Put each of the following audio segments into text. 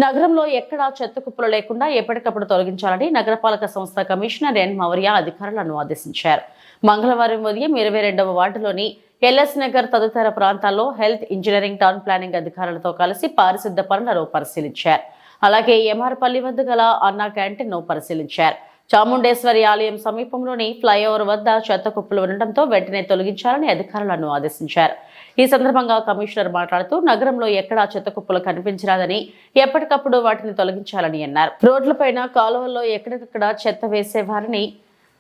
నగరంలో ఎక్కడా చెత్త కుప్పలు లేకుండా ఎప్పటికప్పుడు తొలగించాలని నగరపాలక సంస్థ కమిషనర్ ఎన్ మౌర్య అధికారులను ఆదేశించారు. మంగళవారం ఉదయం 22వ వార్డులోని ఎల్ఎస్ నగర్ తదితర ప్రాంతాల్లో హెల్త్, ఇంజనీరింగ్, టౌన్ ప్లానింగ్ అధికారులతో కలిసి పారిశుద్ధ పనులను పరిశీలించారు. అలాగే ఎంఆర్పల్లి వద్ద గల అన్నా క్యాంటీన్ ను పరిశీలించారు. చాముండేశ్వరి ఆలయం సమీపంలోని ఫ్లైఓవర్ వద్ద చెత్త కుప్పలు ఉండటంతో వెంటనే తొలగించాలని అధికారులను ఆదేశించారు. ఈ సందర్భంగా కమిషనర్ మాట్లాడుతూ నగరంలో ఎక్కడా చెత్త కుప్పలు కనిపించరాదని, ఎప్పటికప్పుడు వాటిని తొలగించాలని అన్నారు. రోడ్లపైన, కాలువల్లో ఎక్కడికక్కడ చెత్త వేసేవారిని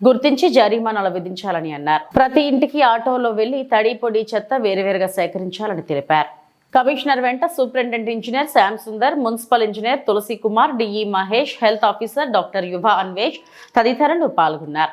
గుర్తించి జరిమానాలు విధించాలని అన్నారు. ప్రతి ఇంటికి ఆటోలో వెళ్లి తడి, పొడి చెత్త వేరువేరుగా సేకరించాలని తెలిపారు. కమిషనర్ వెంట superintendent engineer Shyam Sundar, municipal engineer Tulasi Kumar, DE Mahesh, health officer doctor Yuva Anvesh తదితరులు పాల్గొన్నారు.